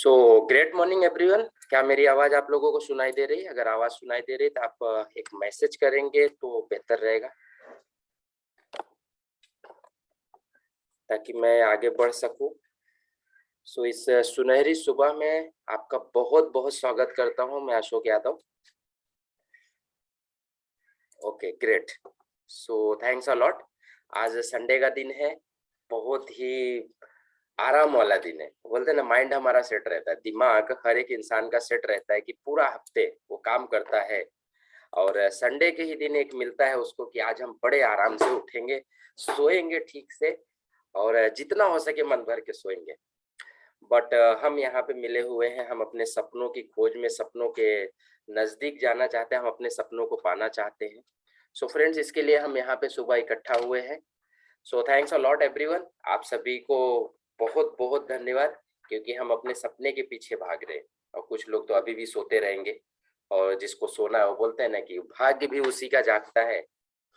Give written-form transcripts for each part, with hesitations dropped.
So great morning everyone. क्या मेरी आवाज आप लोगों को सुनाई दे रही है? अगर आवाज सुनाई दे रही है तो आप एक मैसेज करेंगे तो बेहतर रहेगा, ताकि मैं आगे बढ़ सकूं। सो इस सुनहरी सुबह में आपका बहुत बहुत स्वागत करता हूं। मैं Ashok Yadav. Okay great. So thanks a lot. आज संडे का दिन है, बहुत ही आराम वाला दिन है। बोलते हैं ना, माइंड हमारा सेट रहता है, दिमाग हर एक इंसान का सेट रहता है कि पूरा हफ्ते वो काम करता है और संडे के ही दिन एक मिलता है उसको कि आज हम बड़े आराम से उठेंगे, सोएंगे ठीक से और जितना हो सके मन भर के सोएंगे। बट हम यहाँ पे मिले हुए हैं, हम अपने सपनों की खोज में, सपनों के नजदीक जाना चाहते हैं, हम अपने सपनों को पाना चाहते हैं। सो फ्रेंड्स, इसके लिए हम यहाँ पे सुबह इकट्ठा हुए हैं। So thanks a lot everyone. आप सभी को बहुत बहुत धन्यवाद, क्योंकि हम अपने सपने के पीछे भाग रहे हैं और कुछ लोग तो अभी भी सोते रहेंगे। और जिसको सोना है वो बोलते हैं ना कि भाग्य भी उसी का जागता है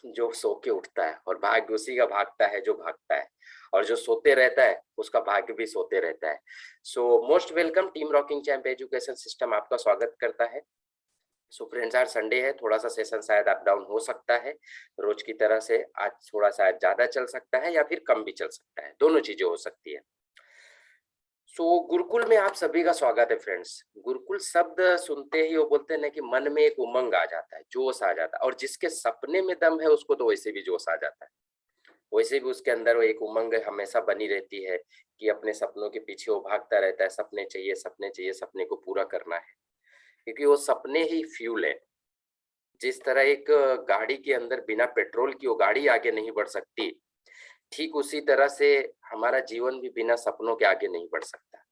जो सो के उठता है, और भाग्य उसी का भागता है जो भागता है, और जो सोते रहता है उसका भाग्य भी सोते रहता है। So most welcome. Team rocking champ education system आपका स्वागत करता है। सो फ्रेंड्स, आज संडे है, थोड़ा सा सेशन शायद अप डाउन हो सकता है। रोज की तरह से आज थोड़ा सा ज्यादा चल सकता है या फिर कम भी चल सकता है, दोनों चीजें हो सकती है। सो गुरुकुल में आप सभी का स्वागत है फ्रेंड्स। गुरुकुल शब्द सुनते ही वो बोलते हैं ना कि मन में एक उमंग आ जाता है, जोश आ जाता है, और जिसके सपने में दम है उसको तो वैसे भी जोश आ जाता है। वैसे भी उसके अंदर वो एक उमंग हमेशा बनी रहती है कि अपने सपनों के पीछे वो भागता रहता है। सपने चाहिए, सपने चाहिए, सपने को पूरा करना है, क्योंकि वो सपने ही फ्यूल है। जिस तरह एक गाड़ी के अंदर बिना पेट्रोल की वो गाड़ी आगे नहीं बढ़ सकती, ठीक उसी तरह से हमारा जीवन भी बिना सपनों के आगे नहीं बढ़ सकता।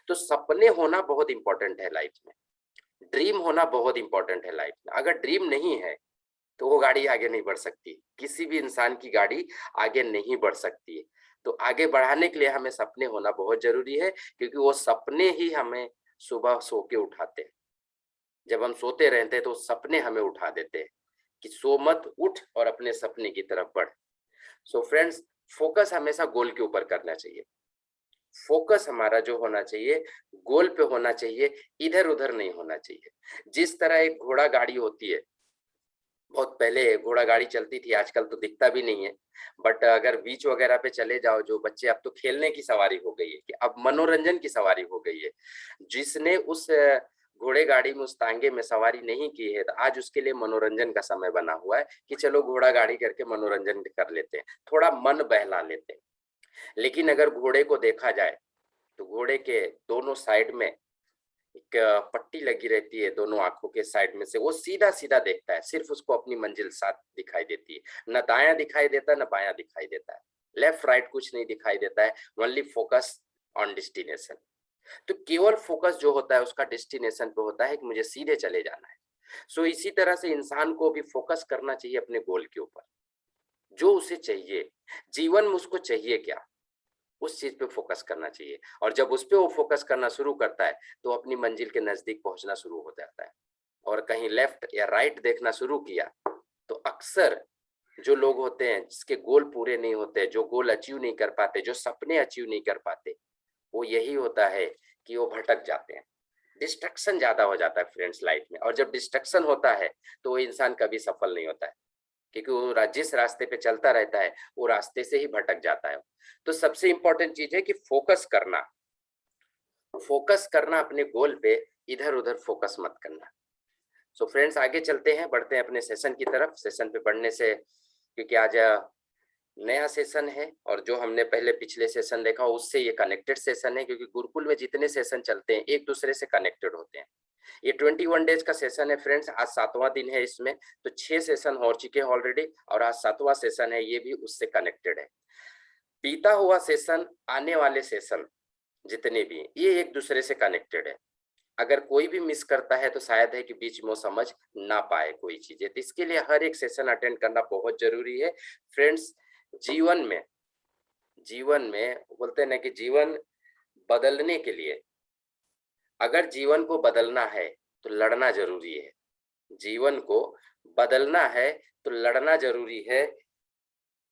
तो सपने होना बहुत इंपॉर्टेंट है लाइफ में। ड्रीम होना बहुत इंपॉर्टेंट है लाइफ में। अगर ड्रीम नहीं है तो वो गाड़ी आगे नहीं बढ़ सकती, किसी भी इंसान की गाड़ी आगे नहीं बढ़ सकती है। तो आगे बढ़ाने के लिए हमें सपने होना बहुत जरूरी है, क्योंकि वो सपने ही हमें सुबह सो के उठाते हैं। जब हम सोते रहते हैं तो सपने हमें उठा देते हैं कि सो मत, उठ और अपने सपने की तरफ बढ़। सो फ्रेंड्स, फोकस हमेशा गोल के ऊपर करना चाहिए। फोकस हमारा जो होना चाहिए गोल पे होना चाहिए, इधर उधर नहीं होना चाहिए। जिस तरह एक घोड़ा गाड़ी होती है, बहुत पहले घोड़ा गाड़ी चलती थी, आजकल तो दिखता भी नहीं है। बट अगर बीच वगैरह पे चले जाओ, जो बच्चे, अब तो खेलने की सवारी हो गई है, कि अब मनोरंजन की सवारी हो गई है। जिसने उस घोड़े गाड़ी में, उस तांगे में सवारी नहीं की है, तो आज उसके लिए मनोरंजन का समय बना हुआ है कि चलो घोड़ा गाड़ी करके मनोरंजन कर लेते हैं, थोड़ा मन बहला लेते हैं। लेकिन अगर घोड़े को देखा जाए तो घोड़े के दोनों साइड में एक पट्टी लगी रहती है, दोनों आंखों के साइड में से वो सीधा सीधा देखता है, सिर्फ उसको अपनी मंजिल साथ दिखाई देती है। न दायां दिखाई देता है, न बायां दिखाई देता है, लेफ्ट राइट कुछ नहीं दिखाई देता है। Only focus on destination. तो केवल फोकस जो होता है उसका डेस्टिनेशन पे होता है कि मुझे सीधे चले जाना है। सो इसी तरह से इंसान को भी फोकस करना चाहिए अपने गोल के ऊपर, जो उसे चाहिए, जीवन में उसको चाहिए क्या, उस चीज पे फोकस करना चाहिए। और जब उस पे वो फोकस करना शुरू करता है तो अपनी मंजिल के नजदीक पहुंचना शुरू हो जाता है। और कहीं लेफ्ट या राइट देखना शुरू किया तो अक्सर जो लोग होते हैं जिसके गोल पूरे नहीं होते, जो गोल अचीव नहीं कर पाते, जो सपने अचीव नहीं कर पाते, वो यही होता है कि वो भटक जाते हैं। डिस्ट्रक्शन ज्यादा हो जाता है फ्रेंड्स लाइफ में, और जब डिस्ट्रक्शन होता है तो वो इंसान कभी सफल नहीं होता है, क्योंकि वो जिस रास्ते पे चलता रहता है वो रास्ते से ही भटक जाता है। तो सबसे इंपॉर्टेंट चीज है कि फोकस करना। फोकस करना अपने गोल पे, इधर उधर फोकस मत करना। सो फ्रेंड्स, आगे चलते हैं, बढ़ते हैं अपने सेशन की तरफ। सेशन पे बढ़ने से, क्योंकि आज नया सेशन है और जो हमने पहले पिछले सेशन देखा उससे ये कनेक्टेड सेशन है, क्योंकि गुरुकुल में जितने सेशन चलते हैं एक दूसरे से कनेक्टेड होते हैं। ये 21 डेज का सेशन है फ्रेंड्स, आज 7वां दिन है इसमें। तो 6 सेशन हो चुके हैं ऑलरेडी, और आज 7वां सेशन है, ये भी उससे कनेक्टेड है। बीता हुआ सेशन, आने वाले सेशन जितने भी हैं, ये एक दूसरे से कनेक्टेड है। अगर कोई भी मिस करता है तो शायद है कि बीच में वो समझ ना पाए कोई चीजें, तो इसके लिए हर एक सेशन अटेंड करना बहुत जरूरी है फ्रेंड्स। जीवन में बोलते हैं ना कि जीवन बदलने के लिए, अगर जीवन को बदलना है तो लड़ना जरूरी है। जीवन को बदलना है तो लड़ना जरूरी है।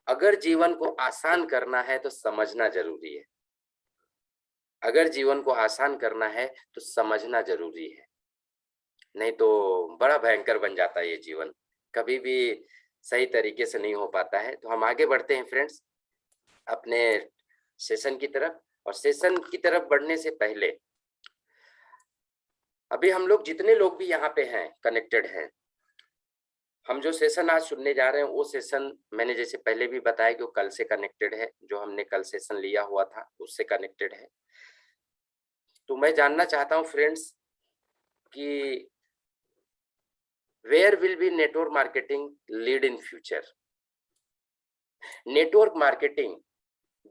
अगर जीवन को आसान करना है तो समझना जरूरी है। अगर जीवन को आसान करना है तो समझना जरूरी है, नहीं तो बड़ा भयंकर बन जाता है ये जीवन, कभी भी सही तरीके से नहीं हो पाता है। तो हम आगे बढ़ते हैं फ्रेंड्स अपने सेशन की तरफ। और सेशन की तरफ बढ़ने से पहले अभी हम लोग जितने लोग भी यहाँ पे हैं कनेक्टेड हैं, हम जो सेशन आज सुनने जा रहे हैं वो सेशन मैंने जैसे पहले भी बताया कि वो कल से कनेक्टेड है, जो हमने कल सेशन लिया हुआ था उससे कनेक्टेड है। तो मैं जानना चाहता हूँ फ्रेंड्स कि where will be network marketing lead in future. Network marketing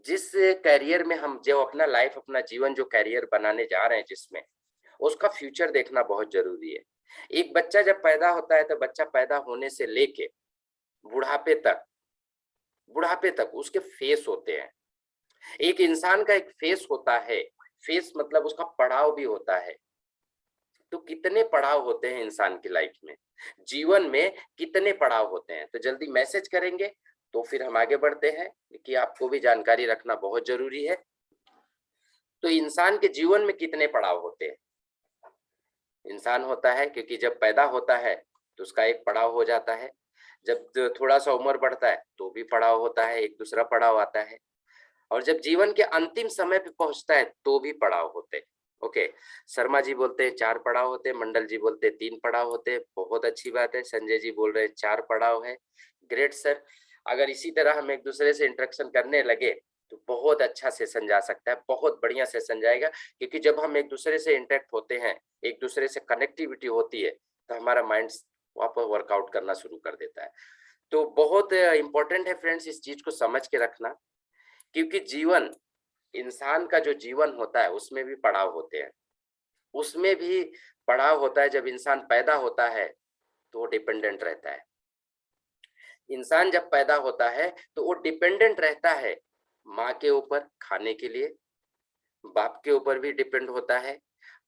जिस कैरियर में हम जो अपना लाइफ अपना जीवन जो कैरियर बनाने जा रहे हैं जिसमें, उसका फ्यूचर देखना बहुत जरूरी है। एक बच्चा जब पैदा होता है तो बच्चा पैदा होने से लेके बुढ़ापे तक उसके फेस होते हैं। एक इंसान का एक फेस होता है, फेस मतलब उसका पड़ाव भी होता है। तो कितने पड़ाव होते हैं इंसान की लाइफ में, जीवन में कितने पड़ाव होते हैं। तो जल्दी मैसेज करेंगे तो फिर हम आगे बढ़ते हैं कि आपको भी जानकारी रखना बहुत जरूरी है। तो इंसान के जीवन में कितने पड़ाव होते हैं। इंसान होता है क्योंकि जब पैदा होता है तो उसका एक पड़ाव हो जाता है, जब थोड़ा सा उम्र बढ़ता है तो भी पड़ाव होता है, एक दूसरा पड़ाव आता है, और जब जीवन के अंतिम समय पे पहुंचता है तो भी पड़ाव होते हैं। ओके, शर्मा जी बोलते हैं 4 पड़ाव होते हैं, मंडल जी बोलते हैं 3 पड़ाव होते हैं। बहुत अच्छी बात है, संजय जी बोल रहे हैं 4 पड़ाव है। ग्रेट सर, अगर इसी तरह हम एक दूसरे से इंटरेक्शन करने लगे तो बहुत अच्छा सेशन जा सकता है, बहुत बढ़िया सेशन जाएगा। क्योंकि जब हम एक दूसरे से इंटरेक्ट होते हैं, एक दूसरे से कनेक्टिविटी होती है, तो हमारा माइंड वापस वर्कआउट करना शुरू कर देता है। तो बहुत इंपॉर्टेंट है फ्रेंड्स इस चीज को समझ के रखना, क्योंकि जीवन, इंसान का जो जीवन होता है उसमें भी पड़ाव होते हैं। उसमें भी पड़ाव होता है। जब इंसान पैदा होता है तो वो डिपेंडेंट रहता है। इंसान जब पैदा होता है तो वो डिपेंडेंट रहता है माँ के ऊपर खाने के लिए, बाप के ऊपर भी डिपेंड होता है,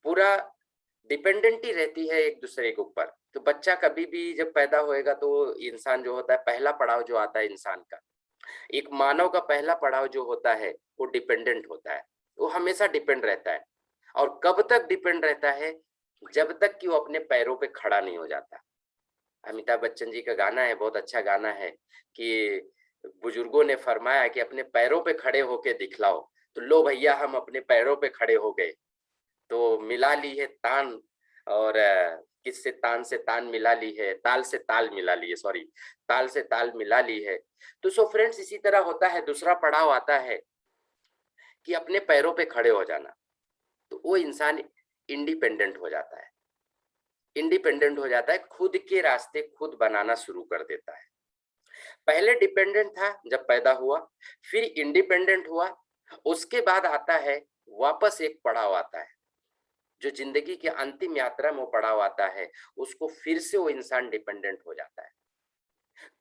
पूरा डिपेंडेंट ही रहती है एक दूसरे के ऊपर। तो बच्चा कभी भी जब पैदा होएगा तो इंसान जो होता है, पहला पड़ाव जो आता है इंसान का, एक मानव का पहला पड़ाव जो होता है वो डिपेंडेंट होता है। वो हमेशा डिपेंड रहता है। और कब तक डिपेंड रहता है? जब तक कि वो अपने पैरों पे खड़ा नहीं हो जाता। अमिताभ बच्चन जी का गाना है, बहुत अच्छा गाना है कि बुजुर्गों ने फरमाया कि अपने पैरों पे खड़े होके दिखलाओ। तो लो भैया हम अपने पैरों पे खड़े हो गए, तो मिला ली है तान, और किससे तान से तान मिला ली है, ताल से ताल मिला ली है, सॉरी, ताल से ताल मिला ली है। तो सो फ्रेंड्स इसी तरह होता है। दूसरा पड़ाव आता है कि अपने पैरों पे खड़े हो जाना। तो वो इंसान इंडिपेंडेंट हो जाता है। इंडिपेंडेंट हो जाता है, खुद के रास्ते खुद बनाना शुरू कर देता है। पहले डिपेंडेंट था जब पैदा हुआ, फिर इंडिपेंडेंट हुआ, उसके बाद आता है वापस एक पड़ाव आता है, जो जिंदगी की अंतिम यात्रा में वो पड़ाव आता है, उसको फिर से वो इंसान डिपेंडेंट हो जाता है।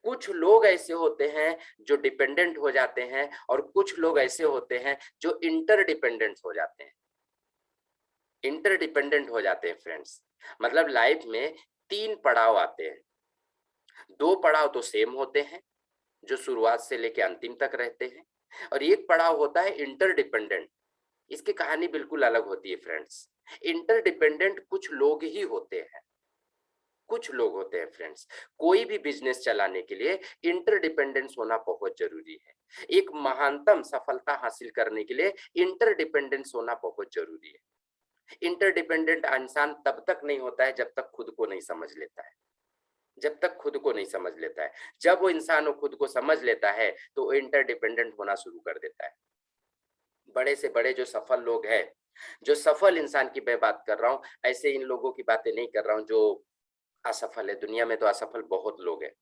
कुछ लोग ऐसे होते हैं जो डिपेंडेंट हो जाते हैं, और कुछ लोग ऐसे होते हैं जो इंटरडिपेंडेंट हो जाते हैं। इंटरडिपेंडेंट हो जाते हैं फ्रेंड्स, मतलब लाइफ में 3 पड़ाव आते हैं। 2 पड़ाव तो सेम होते हैं जो शुरुआत से लेकर अंतिम तक रहते हैं, और एक पड़ाव होता है इंटरडिपेंडेंट। इसकी कहानी बिल्कुल अलग होती है फ्रेंड्स। इंटरडिपेंडेंट कुछ लोग ही होते हैं, कुछ लोग होते हैं फ्रेंड्स। कोई भी बिजनेस चलाने के लिए इंटरडिपेंडेंस होना बहुत जरूरी है। एक महानतम सफलता हासिल करने के लिए इंटरडिपेंडेंस होना बहुत जरूरी है। इंटरडिपेंडेंट इंसान तब तक नहीं होता है जब तक खुद को नहीं समझ लेता है। जब तक खुद को नहीं समझ लेता है, जब वो इंसान खुद को समझ लेता है तो वो इंटरडिपेंडेंट होना शुरू कर देता है। बड़े से बड़े जो सफल लोग हैं, जो सफल इंसान की मैं बात कर रहा हूँ, ऐसे इन लोगों की बातें नहीं कर रहा हूँ जो असफल है। दुनिया में तो असफल बहुत लोग हैं,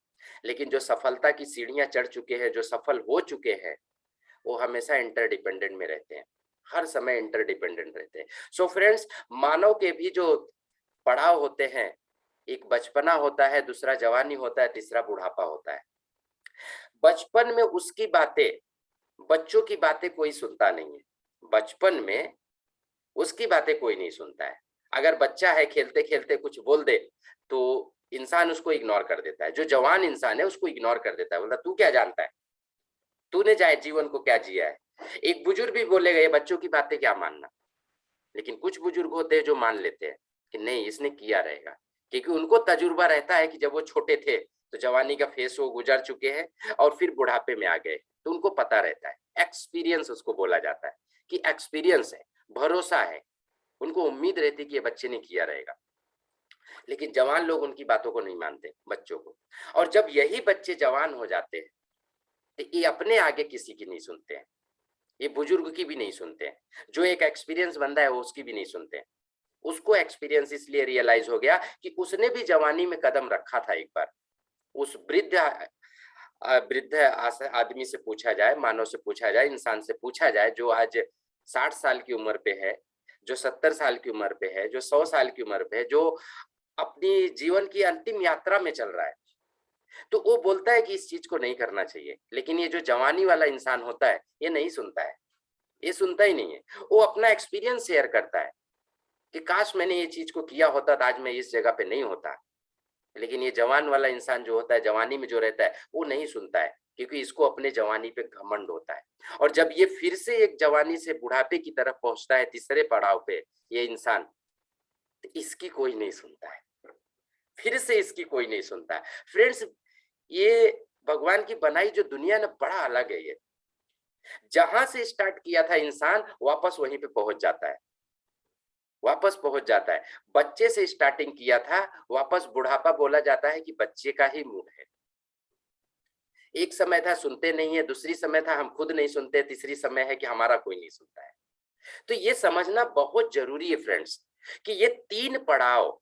लेकिन जो सफलता की सीढ़ियां चढ़ चुके हैं, जो सफल हो चुके हैं, वो हमेशा इंटरडिपेंडेंट में रहते हैं, हर समय इंटरडिपेंडेंट रहते हैं। सो फ्रेंड्स, मानव के भी जो पड़ाव होते हैं, एक बचपना होता है, दूसरा जवानी होता है, तीसरा बुढ़ापा होता है। बचपन में उसकी बातें, बच्चों की बातें कोई सुनता नहीं है। बचपन में उसकी बातें कोई नहीं सुनता है। अगर बच्चा है खेलते खेलते कुछ बोल दे तो इंसान उसको इग्नोर कर देता है। जो जवान इंसान है उसको इग्नोर कर देता है, बोलता तू क्या जानता है, तूने जाए जीवन को क्या जिया है। एक बुजुर्ग भी बोलेगा ये बच्चों की बातें क्या मानना। लेकिन कुछ बुजुर्ग होते हैं जो मान लेते हैं कि नहीं इसने किया रहेगा, क्योंकि उनको तजुर्बा रहता है कि जब वो छोटे थे तो जवानी का फेस वो गुजर चुके हैं और फिर बुढ़ापे में आ गए, तो उनको पता रहता है। एक्सपीरियंस उसको बोला जाता है कि एक्सपीरियंस है, भरोसा है, उनको उम्मीद रहती है कि ये बच्चे ने किया रहेगा। लेकिन जवान लोग उनकी बातों को नहीं मानते, बच्चों को। और जब यही बच्चे जवान हो जाते हैं तो ये अपने आगे किसी की नहीं सुनते हैं, ये बुजुर्ग की भी नहीं सुनते हैं, जो एक एक्सपीरियंस बंदा है वो उसकी भी नहीं सुनते हैं। उसको एक्सपीरियंस इसलिए रियलाइज हो गया कि उसने भी जवानी में कदम रखा था एक बार। उस वृद्ध आदमी से पूछा जाए, मानव से पूछा जाए, इंसान से पूछा जाए जो आज 60 साल की उम्र पे है, जो 70 साल की उम्र पे है, जो 100 साल की उम्र पे है, जो अपनी जीवन की अंतिम यात्रा में चल रहा है, तो वो बोलता है कि इस चीज को नहीं करना चाहिए। लेकिन ये जो जवानी वाला इंसान होता है ये नहीं सुनता है, ये सुनता ही नहीं है। वो अपना एक्सपीरियंस शेयर करता है कि काश मैंने ये चीज को किया होता तो आज मैं इस जगह पे नहीं होता। लेकिन ये जवान वाला इंसान जो होता है, जवानी में जो रहता है, वो नहीं सुनता है, क्योंकि इसको अपने जवानी पे घमंड होता है। और जब ये फिर से एक जवानी से बुढ़ापे की तरफ पहुंचता है, तीसरे पड़ाव पे ये इंसान, तो इसकी कोई नहीं सुनता है, फिर से इसकी कोई नहीं सुनता है। फ्रेंड्स, ये भगवान की बनाई जो दुनिया ना, बड़ा अलग है। ये जहां से स्टार्ट किया था इंसान, वापस वहीं पे पहुंच जाता है, वापस पहुंच जाता है। बच्चे से स्टार्टिंग किया था, वापस बुढ़ापा बोला जाता है कि बच्चे का ही मूड है। एक समय था सुनते नहीं है, दूसरी समय था हम खुद नहीं सुनते, तीसरी समय है कि हमारा कोई नहीं सुनता है। तो ये समझना बहुत जरूरी है फ्रेंड्स कि ये तीन पड़ाव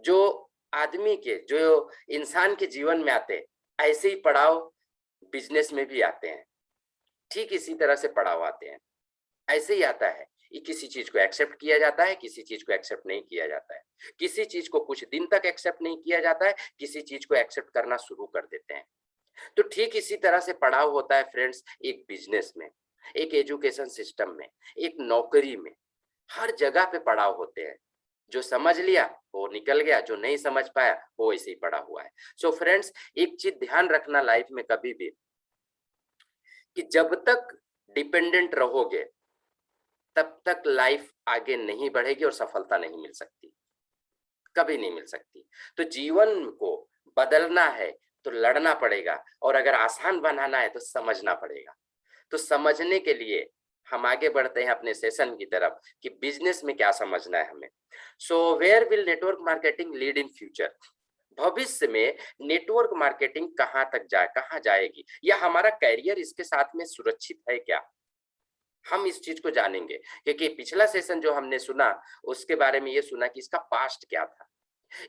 जो आदमी के, जो इंसान के जीवन में आते हैं, ऐसे ही पड़ाव बिजनेस में भी आते हैं। ठीक इसी तरह से पड़ाव आते हैं, ऐसे ही आता है। ये किसी चीज को एक्सेप्ट किया जाता है, किसी चीज को एक्सेप्ट नहीं किया जाता है, किसी चीज को कुछ दिन तक एक्सेप्ट नहीं किया जाता है, किसी चीज को एक्सेप्ट करना शुरू कर देते हैं। तो ठीक इसी तरह से पड़ाव होता है फ्रेंड्स, एक बिजनेस में, एक एजुकेशन सिस्टम में, एक नौकरी में, हर जगह पे पड़ाव होते हैं। जो समझ लिया वो निकल गया, जो नहीं समझ पाया वो ऐसे ही पड़ा हुआ है। सो फ्रेंड्स, एक चीज ध्यान रखना लाइफ में कभी भी, कि जब तक डिपेंडेंट रहोगे तब तक लाइफ आगे नहीं बढ़ेगी और सफलता नहीं मिल सकती, कभी नहीं मिल सकती। तो जीवन को बदलना है तो लड़ना पड़ेगा, और अगर आसान बनाना है तो समझना पड़ेगा। तो समझने के लिए हम आगे बढ़ते हैं अपने सेशन की तरफ कि बिजनेस में क्या समझना है हमें। So where will network marketing lead in future? भविष्य में नेटवर्क मार्केटिंग कहाँ जाएगी, या हमारा कैरियर इसके साथ में सुरक्षित है क्या, हम इस चीज को जानेंगे। क्योंकि पिछला सेशन जो हमने सुना उसके बारे में ये सुना कि इसका पास्ट क्या था,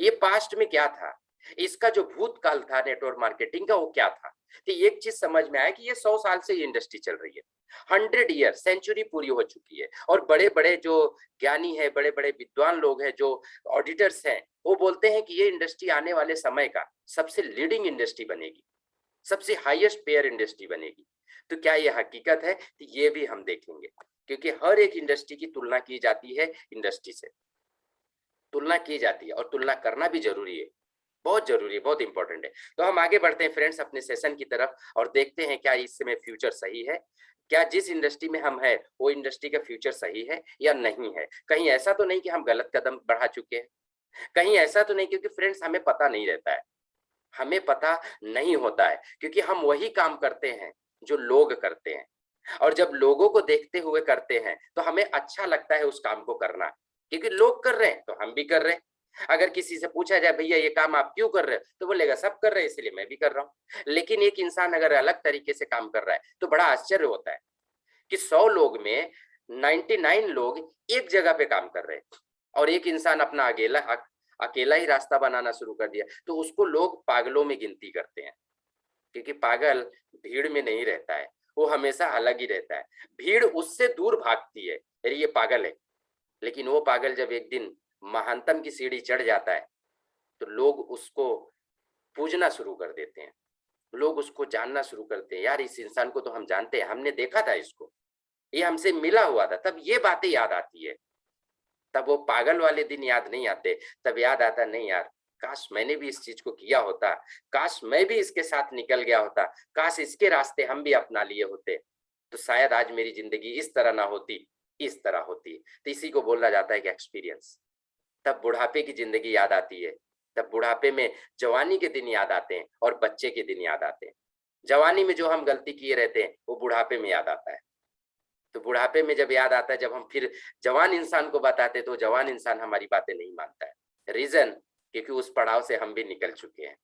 ये पास्ट में क्या था, इसका जो भूतकाल था नेटवर्क मार्केटिंग का वो क्या था। तो एक चीज समझ में आया कि ये 100 साल से ये इंडस्ट्री चल रही है, 100 ईयर, सेंचुरी पूरी हो चुकी है। और बड़े बड़े जो ज्ञानी है, बड़े बड़े विद्वान लोग हैं, जो ऑडिटर्स हैं, वो बोलते हैं कि ये इंडस्ट्री आने वाले समय का सबसे लीडिंग इंडस्ट्री बनेगी, सबसे हाईएस्ट पेयर इंडस्ट्री बनेगी। तो क्या ये हकीकत है? तो ये भी हम देखेंगे, क्योंकि हर एक इंडस्ट्री की तुलना की जाती है, इंडस्ट्री से तुलना की जाती है, और तुलना करना भी जरूरी है, बहुत जरूरी है, बहुत इंपॉर्टेंट है। तो हम आगे बढ़ते हैं फ्रेंड्स अपने सेशन की तरफ और देखते हैं क्या इस समय फ्यूचर सही है, क्या जिस इंडस्ट्री में हम है वो इंडस्ट्री का फ्यूचर सही है या नहीं है। कहीं ऐसा तो नहीं कि हम गलत कदम बढ़ा चुके हैं, कहीं ऐसा तो नहीं, क्योंकि फ्रेंड्स हमें पता नहीं रहता है, हमें पता नहीं होता है, क्योंकि हम वही काम करते हैं जो लोग करते हैं। और जब लोगों को देखते हुए करते हैं तो हमें अच्छा लगता है उस काम को करना, क्योंकि लोग कर रहे हैं तो हम भी कर रहे हैं। अगर किसी से पूछा जाए भैया ये काम आप क्यों कर रहे हो, तो बोलेगा सब कर रहे हैं इसलिए मैं भी कर रहा हूँ। लेकिन एक इंसान अगर अलग तरीके से काम कर रहा है तो बड़ा आश्चर्य होता है कि 100 लोग में 99 लोग एक जगह पे काम कर रहे हैं, और एक इंसान अपना अकेला ही रास्ता बनाना शुरू कर दिया, तो उसको लोग पागलों में गिनती करते हैं। क्योंकि पागल भीड़ में नहीं रहता है, वो हमेशा अलग ही रहता है, भीड़ उससे दूर भागती है, अरे ये पागल है। लेकिन वो पागल जब एक दिन महानतम की सीढ़ी चढ़ जाता है तो लोग उसको पूजना शुरू कर देते हैं, लोग उसको जानना शुरू करते हैं, यार इस इंसान को तो हम जानते हैं, हमने देखा था इसको, ये हमसे मिला हुआ था। तब ये बातें याद आती है, तब वो पागल वाले दिन याद नहीं आते, तब याद आता नहीं यार काश मैंने भी इस चीज को किया होता, काश मैं भी इसके साथ निकल गया होता, काश इसके रास्ते हम भी अपना लिए होते, तो शायद आज मेरी जिंदगी इस तरह ना होती, इस तरह होती है। तो इसी को बोला जाता है कि एक्सपीरियंस। तब बुढ़ापे की जिंदगी याद आती है, तब बुढ़ापे में जवानी के दिन याद आते हैं और बच्चे के दिन याद आते हैं। जवानी में जो हम गलती किए रहते हैं वो बुढ़ापे में याद आता है। तो बुढ़ापे में जब याद आता है, जब हम फिर जवान इंसान को बताते तो जवान इंसान हमारी बातें नहीं मानता है। रीजन, क्योंकि उस पड़ाव से हम भी निकल चुके हैं,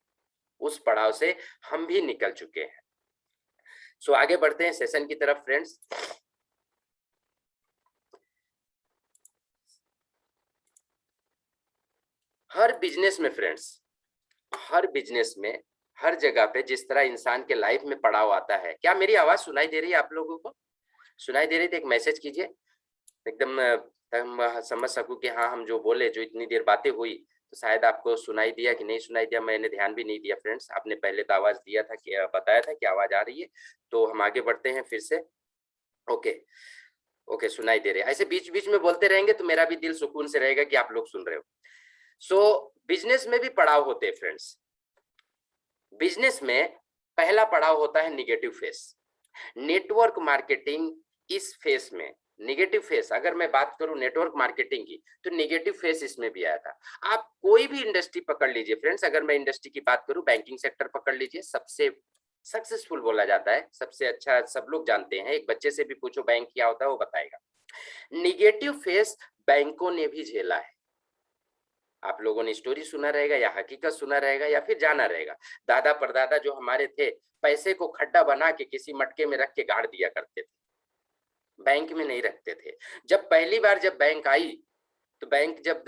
उस पड़ाव से हम भी निकल चुके हैं। सो आगे बढ़ते हैं सेशन की तरफ फ्रेंड्स। हर बिजनेस में फ्रेंड्स, हर बिजनेस में, हर जगह पे जिस तरह इंसान के लाइफ में पड़ाव आता है, क्या मेरी आवाज सुनाई दे रही है आप लोगों को? सुनाई दे रही तो एक मैसेज कीजिए एकदम, हम समझ सकूं कि हाँ हम जो बोले, जो इतनी देर बातें हुई, तो शायद आपको सुनाई दिया कि नहीं सुनाई दिया, मैंने ध्यान भी नहीं दिया फ्रेंड्स। आपने पहले तो आवाज दिया था कि बताया था कि आवाज आ रही है, तो हम आगे बढ़ते हैं फिर से। ओके ओके, सुनाई दे रहे हैं। ऐसे बीच बीच में बोलते रहेंगे तो मेरा भी दिल सुकून से रहेगा कि आप लोग सुन रहे हो। सो बिजनेस में भी पड़ाव होते हैं फ्रेंड्स। बिजनेस में पहला पड़ाव होता है निगेटिव फेस। नेटवर्क मार्केटिंग इस फेस में, निगेटिव फेस अगर मैं बात करूं नेटवर्क मार्केटिंग की, तो निगेटिव फेस इसमें भी आया था। आप कोई भी इंडस्ट्री पकड़ लीजिए फ्रेंड्स, अगर मैं इंडस्ट्री की बात करूं, बैंकिंग सेक्टर पकड़ लीजिए, सबसे सक्सेसफुल बोला जाता है, सबसे अच्छा सब लोग जानते हैं। एक बच्चे से भी पूछो बैंक क्या होता है, वो बताएगा। निगेटिव फेस बैंकों ने भी झेला है। आप लोगों ने स्टोरी सुना रहेगा या हकीकत सुना रहेगा या फिर जाना रहेगा। दादा परदादा जो हमारे थे, पैसे को खड्डा बना के किसी मटके में रख के गाड़ दिया करते थे, बैंक में नहीं रखते थे। जब पहली बार जब बैंक आई, तो बैंक जब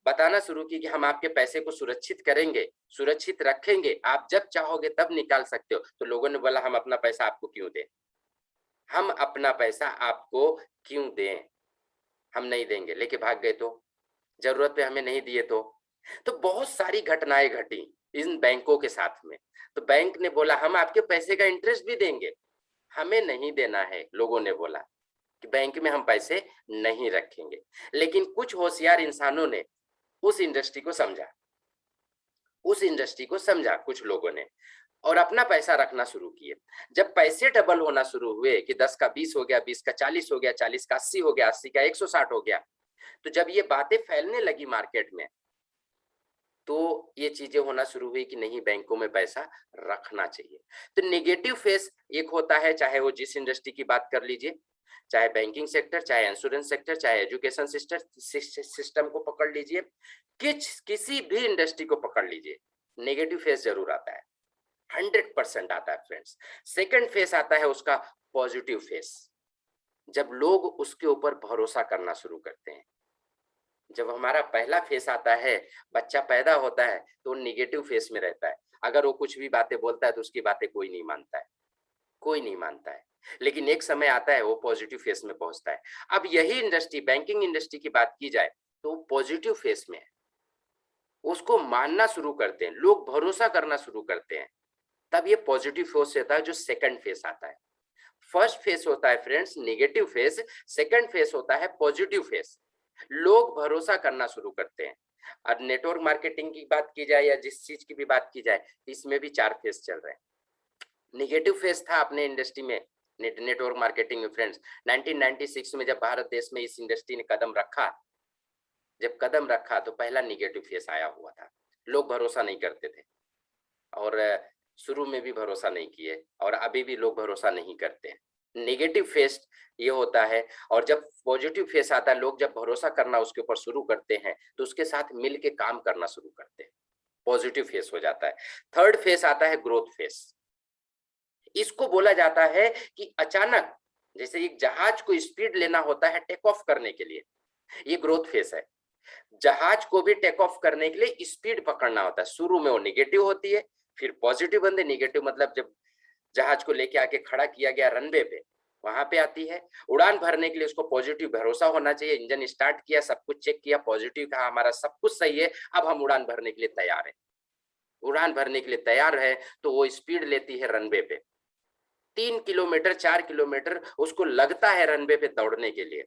बताना शुरू की कि हम आपके पैसे को सुरक्षित करेंगे, सुरक्षित रखेंगे, आप जब चाहोगे तब निकाल सकते हो, तो लोगों ने बोला हम अपना पैसा आपको क्यों दें, हम अपना पैसा आपको क्यों दें, हम नहीं देंगे। लेके भाग गए तो, जरूरत पे हमें नहीं दिए तो बहुत सारी घटनाएं घटी इन बैंकों के साथ में। तो बैंक ने बोला हम आपके पैसे का इंटरेस्ट भी देंगे, हमें नहीं देना है। लोगों ने बोला कि बैंक में हम पैसे नहीं रखेंगे। लेकिन कुछ होशियार इंसानों ने उस इंडस्ट्री को समझा, उस इंडस्ट्री को समझा कुछ लोगों ने, और अपना पैसा रखना शुरू किए। जब पैसे डबल होना शुरू हुए कि 10 का 20 हो गया, 20 का 40 हो गया, 40 का 80 हो गया, 80 का 160 हो गया, तो जब ये बातें फैलने लगी मार्केट में, तो ये चीजें होना शुरू हुई कि नहीं, बैंकों में पैसा रखना चाहिए। तो नेगेटिव फेस एक होता है, चाहे वो जिस इंडस्ट्री की बात कर लीजिए, चाहे बैंकिंग सेक्टर, चाहे इंश्योरेंस सेक्टर, चाहे एजुकेशन सिस्टम को पकड़ लीजिए, किसी भी इंडस्ट्री को पकड़ लीजिए, नेगेटिव फेस जरूर आता है, 100% आता है फ्रेंड्स। सेकंड फेस आता है उसका पॉजिटिव फेस, जब लोग उसके ऊपर भरोसा करना शुरू करते हैं। जब हमारा पहला फेस आता है, बच्चा पैदा होता है, तो निगेटिव फेस में रहता है। अगर वो कुछ भी बातें बोलता है तो उसकी बातें कोई नहीं मानता है, कोई नहीं मानता है। लेकिन एक समय आता है वो पॉजिटिव फेस में पहुंचता है। अब यही इंडस्ट्री, बैंकिंग इंडस्ट्री की बात की जाए, तो पॉजिटिव फेस में है, उसको मानना शुरू करते हैं, लोग भरोसा करना शुरू करते हैं। तब ये पॉजिटिव फेस होता है, जो सेकंड फेस आता है। फर्स्ट फेस होता है friends negative face, second face होता है पॉजिटिव फेस। लोग भरोसा करना शुरू करते हैं। और नेटवर्क मार्केटिंग की बात की जाए या जिस चीज की भी बात की जाए, इसमें भी 4 फेस चल रहे हैं। नेगेटिव फेस था अपने इंडस्ट्री में, नेटवर्क मार्केटिंग में फ्रेंड्स, 1996 में जब भारत देश में इस इंडस्ट्री ने कदम रखा, जब कदम रखा तो पहला नेगेटिव फेस आया हुआ था। लोग भरोसा नहीं करते थे, और शुरू में भी भरोसा नहीं किए, और अभी भी लोग भरोसा नहीं करते हैं। नेगेटिव फेस ये होता है। और जब पॉजिटिव फेस आता है, लोग जब भरोसा करना उसके ऊपर शुरू करते हैं, तो उसके साथ मिल के काम करना शुरू करते हैं, पॉजिटिव फेस हो जाता है। थर्ड फेस आता है ग्रोथ फेस। इसको बोला जाता है कि अचानक, जैसे एक जहाज को स्पीड लेना होता है टेक ऑफ करने के लिए, ये ग्रोथ फेस है। जहाज को भी टेक ऑफ करने के लिए स्पीड पकड़ना होता है। शुरू में वो निगेटिव होती है, फिर पॉजिटिव बनते। निगेटिव मतलब जब जहाज को लेके आके खड़ा किया गया रनवे पे, वहां पे आती है। उड़ान भरने के लिए उसको पॉजिटिव भरोसा होना चाहिए। इंजन स्टार्ट किया, सब कुछ चेक किया, पॉजिटिव कहा हमारा सब कुछ सही है, अब हम उड़ान भरने के लिए तैयार है। उड़ान भरने के लिए तैयार है तो वो स्पीड लेती है रनवे पे, 3 किलोमीटर 4 किलोमीटर उसको लगता है रनवे पे दौड़ने के लिए।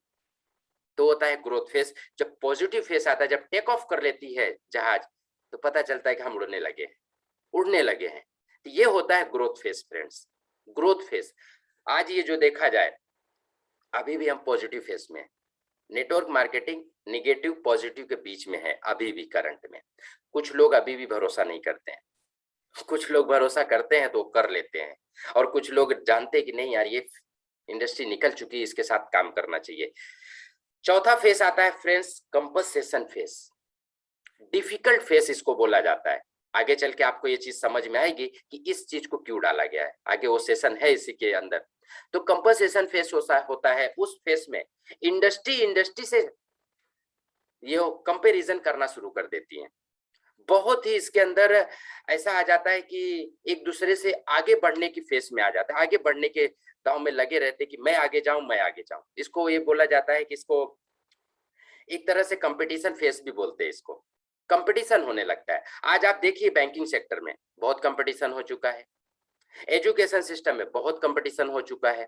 तो होता है ग्रोथ फेस। जब पॉजिटिव फेस आता है, जब टेक ऑफ कर लेती है जहाज, तो पता चलता है कि हम उड़ने लगे हैं, उड़ने लगे हैं। तो ये होता है growth face friends, growth face. आज ये जो देखा जाए, अभी भी हम पॉजिटिव फेस में हैं, नेटवर्क मार्केटिंग निगेटिव पॉजिटिव के बीच में है अभी भी करंट में। कुछ लोग अभी भी भरोसा नहीं करते हैं, कुछ लोग भरोसा करते हैं तो कर लेते हैं, और कुछ लोग जानते हैं कि नहीं यार ये इंडस्ट्री निकल चुकी है, इसके साथ काम करना चाहिए। चौथा फेस आता है friends, compensation face. Difficult face इसको बोला जाता है। आगे चल के आपको ये चीज समझ में आएगी कि इस चीज को क्यों डाला गया है, आगे वो सेशन है इसी के अंदर। तो कंपनसेशन फेस होता है, उस फेस में इंडस्ट्री से ये कंपैरिजन करना शुरू कर देती है। बहुत ही इसके अंदर ऐसा आ जाता है कि एक दूसरे से आगे बढ़ने की फेस में आ जाता है, आगे बढ़ने के दांव में लगे रहते कि मैं आगे जाऊं, मैं आगे जाऊं। इसको ये बोला जाता है कि इसको एक तरह से कंपटीशन फेस भी बोलते हैं इसको। कंपटीशन होने लगता है। आज आप देखिए बैंकिंग सेक्टर में बहुत कंपटीशन हो चुका है, एजुकेशन सिस्टम में बहुत कंपटीशन हो चुका है,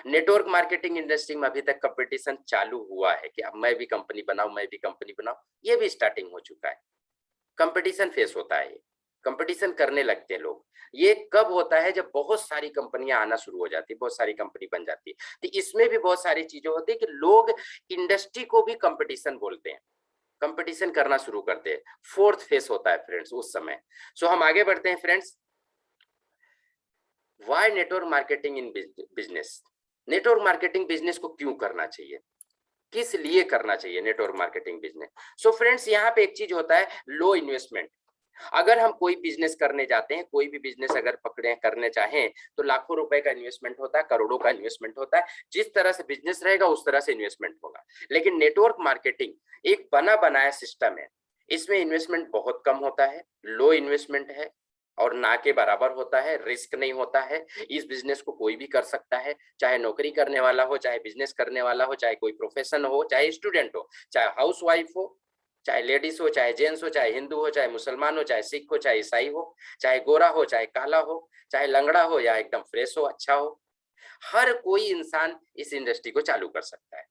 नेटवर्क मार्केटिंग इंडस्ट्री में अभी तक कंपटीशन चालू हुआ है कि अब मैं भी कंपनी बनाऊं, मैं भी कंपनी बनाऊं, ये भी स्टार्टिंग हो चुका है। कंपटीशन फेस होता है, कंपटीशन करने लगते हैं लोग। ये कब होता है? जब बहुत सारी कंपनियां आना शुरू हो जाती है, बहुत सारी कंपनी बन जाती है। तो इसमें भी बहुत सारी चीजें होती है कि लोग इंडस्ट्री को भी कंपटीशन बोलते हैं, कंपटीशन करना शुरू करते हैं। फोर्थ फेस होता है फ्रेंड्स उस समय। सो हम आगे बढ़ते हैं friends. Why network marketing in business? Network marketing business को क्यों करना चाहिए, किस लिए करना चाहिए network marketing business? So friends, यहाँ पे एक चीज होता है, लो इन्वेस्टमेंट। अगर हम कोई बिजनेस करने जाते हैं, कोई भी बिजनेस अगर पकड़े करने चाहें, तो लाखों रुपए का इन्वेस्टमेंट होता है, करोड़ों का इन्वेस्टमेंट होता है। जिस तरह से बिजनेस रहेगा उस तरह से इन्वेस्टमेंट होगा। लेकिन नेटवर्क मार्केटिंग एक बना बनाया सिस्टम है, इसमें इन्वेस्टमेंट बहुत कम होता है, लो इन्वेस्टमेंट है, और ना के बराबर होता है, रिस्क नहीं होता है। इस बिजनेस को कोई भी कर सकता है, चाहे नौकरी करने वाला हो, चाहे बिजनेस करने वाला हो, चाहे कोई प्रोफेशन हो, चाहे स्टूडेंट हो, चाहे हाउस वाइफ हो, चाहे लेडीज हो, चाहे जेंट्स हो, चाहे हिंदू हो, चाहे मुसलमान हो, चाहे सिख हो, चाहे ईसाई हो, चाहे गोरा हो, चाहे काला हो, चाहे लंगड़ा हो या एकदम फ्रेश हो, अच्छा हो, हर कोई इंसान इस इंडस्ट्री को चालू कर सकता है।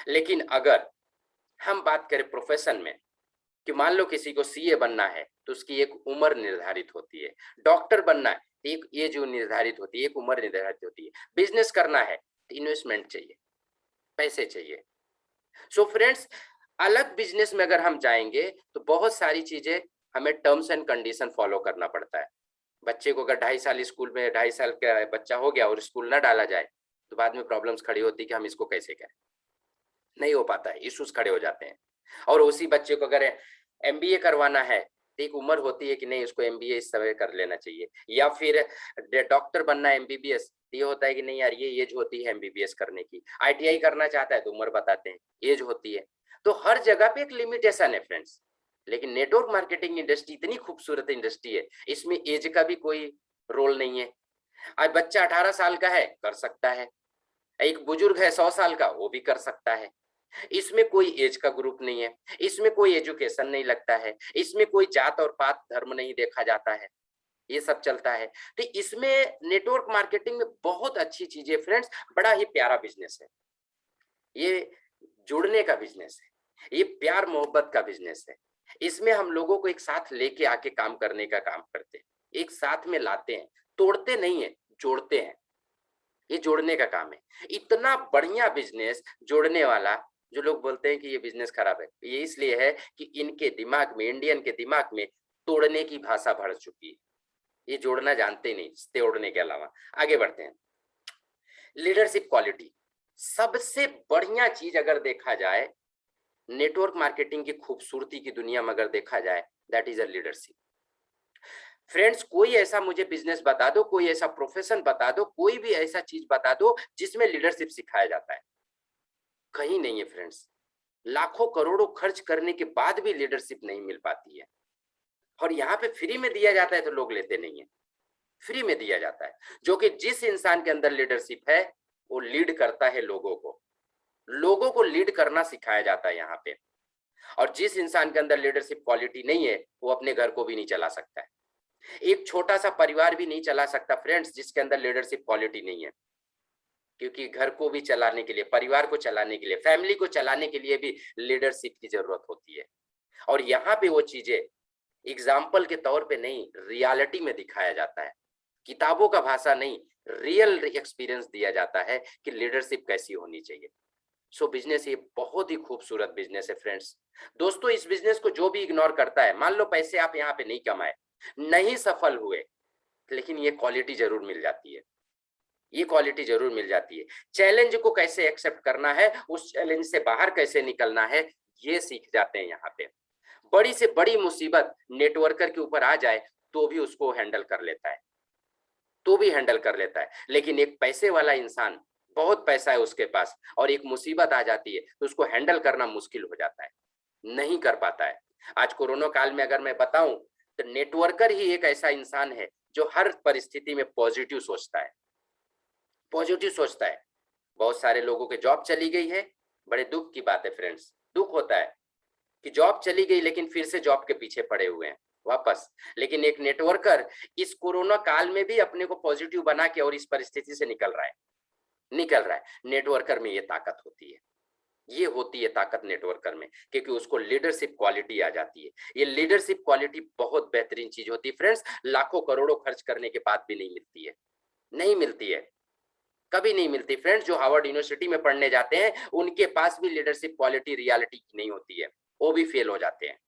लेकिन अगर हम बात करें प्रोफेशन में, कि मान लो किसी को सीए बनना है तो उसकी एक उम्र निर्धारित होती है, डॉक्टर बनना है तो एक एज निर्धारित होती है, एक उम्र निर्धारित होती है, बिजनेस करना है तो इन्वेस्टमेंट चाहिए, पैसे चाहिए। सो फ्रेंड्स, अलग बिजनेस में अगर हम जाएंगे तो बहुत सारी चीजें हमें टर्म्स एंड कंडीशन फॉलो करना पड़ता है। बच्चे को अगर 2.5 साल स्कूल में, 2.5 साल का बच्चा हो गया और स्कूल ना डाला जाए तो बाद में प्रॉब्लम्स खड़ी होती है कि हम इसको कैसे करें, नहीं हो पाता है, इश्यूज खड़े हो जाते हैं। और उसी बच्चे को अगर एमबीए करवाना है तो एक उम्र होती है कि नहीं, उसको एमबीए इस समय कर लेना चाहिए, या फिर डॉक्टर बनना है एमबीबीएस, ये होता है कि नहीं यार ये एज होती है एमबीबीएस करने की। आईटीआई करना चाहता है तो उम्र बताते हैं, एज होती है। तो हर जगह पे एक लिमिटेशन है फ्रेंड्स। लेकिन नेटवर्क मार्केटिंग इंडस्ट्री इतनी खूबसूरत इंडस्ट्री है, इसमें एज का भी कोई रोल नहीं है। आज बच्चा 18 साल का है कर सकता है, एक बुजुर्ग है 100 साल का वो भी कर सकता है। इसमें कोई एज का ग्रुप नहीं है, इसमें कोई एजुकेशन नहीं लगता है, इसमें कोई जात और पात धर्म नहीं देखा जाता है, ये सब चलता है। तो इसमें नेटवर्क मार्केटिंग में बहुत अच्छी चीज है फ्रेंड्स, बड़ा ही प्यारा बिजनेस है ये, जुड़ने का बिजनेस है ये, प्यार मोहब्बत का बिजनेस है। इसमें हम लोगों को एक साथ लेके आके काम करने का काम करते हैं, एक साथ में लाते हैं, तोड़ते नहीं है, जोड़ते हैं। ये जोड़ने का काम है। इतना बढ़िया बिजनेस जोड़ने वाला, जो लोग बोलते हैं कि ये बिजनेस खराब है, ये इसलिए है कि इनके दिमाग में, इंडियन के दिमाग में तोड़ने की भाषा भर चुकी है, ये जोड़ना जानते नहीं तोड़ने के अलावा। आगे बढ़ते हैं। लीडरशिप क्वालिटी, सबसे बढ़िया चीज अगर देखा जाए नेटवर्क मार्केटिंग की खूबसूरती की दुनिया में अगर देखा जाए, that is a leadership. Friends, कोई ऐसा मुझे बिजनेस बता दो, कोई ऐसा प्रोफेशन बता दो, कोई भी ऐसा चीज बता दो जिसमें लीडरशिप सिखाया जाता है, कहीं नहीं है फ्रेंड्स। लाखों करोड़ों खर्च करने के बाद भी लीडरशिप नहीं मिल पाती है, और यहाँ पे फ्री में दिया जाता है तो लोग लेते नहीं है। फ्री में दिया जाता है, जो कि जिस इंसान के अंदर लीडरशिप है वो लीड करता है लोगों को लीड करना सिखाया जाता है यहाँ पे। और जिस इंसान के अंदर लीडरशिप क्वालिटी नहीं है वो अपने घर को भी नहीं चला सकता है, एक छोटा सा परिवार भी नहीं चला सकता फ्रेंड्स जिसके अंदर लीडरशिप क्वालिटी नहीं है। क्योंकि घर को भी चलाने के लिए, परिवार को चलाने के लिए, फैमिली को चलाने के लिए भी लीडरशिप की जरूरत होती है। और यहाँ पे वो चीजें एग्जाम्पल के तौर पे नहीं, रियलिटी में दिखाया जाता है। किताबों का भाषा नहीं, रियल एक्सपीरियंस दिया जाता है कि लीडरशिप कैसी होनी चाहिए। सो बिजनेस ये बहुत ही खूबसूरत बिजनेस है फ्रेंड्स। दोस्तों, इस बिजनेस को जो भी इग्नोर करता है, मान लो पैसे आप यहाँ पे नहीं कमाए, नहीं सफल हुए, लेकिन ये क्वालिटी जरूर मिल जाती है, ये क्वालिटी जरूर मिल जाती है। चैलेंज को कैसे एक्सेप्ट करना है, उस चैलेंज से बाहर कैसे निकलना है, ये सीख जाते हैं यहाँ पे। बड़ी से बड़ी मुसीबत नेटवर्कर के ऊपर आ जाए तो भी उसको हैंडल कर लेता है, तो भी हैंडल कर लेता है। लेकिन एक पैसे वाला इंसान, बहुत पैसा है उसके पास, और एक मुसीबत आ जाती है तो उसको हैंडल करना मुश्किल हो जाता है, नहीं कर पाता है। आज कोरोना काल में अगर मैं बताऊं तो नेटवर्कर ही एक ऐसा इंसान है जो हर परिस्थिति में पॉजिटिव सोचता है, पॉजिटिव सोचता है। बहुत सारे लोगों के जॉब चली गई है, बड़े दुख की बात है फ्रेंड्स, दुख होता है कि जॉब चली गई लेकिन फिर से जॉब के पीछे पड़े हुए हैं वापस। लेकिन एक नेटवर्कर इस कोरोना काल में भी अपने को पॉजिटिव बना के और इस परिस्थिति से निकल रहा है, निकल रहा है। नेटवर्कर में ये ताकत होती है, ये होती है ताकत नेटवर्कर में, क्योंकि उसको लीडरशिप क्वालिटी आ जाती है। ये लीडरशिप क्वालिटी बहुत बेहतरीन चीज होती है फ्रेंड्स, लाखों करोड़ों खर्च करने के बाद भी नहीं मिलती है, नहीं मिलती है, कभी नहीं मिलती फ्रेंड्स। जो हार्वर्ड यूनिवर्सिटी में पढ़ने जाते हैं उनके पास भी लीडरशिप क्वालिटी रियलिटी की नहीं होती है, वो भी फेल हो जाते हैं।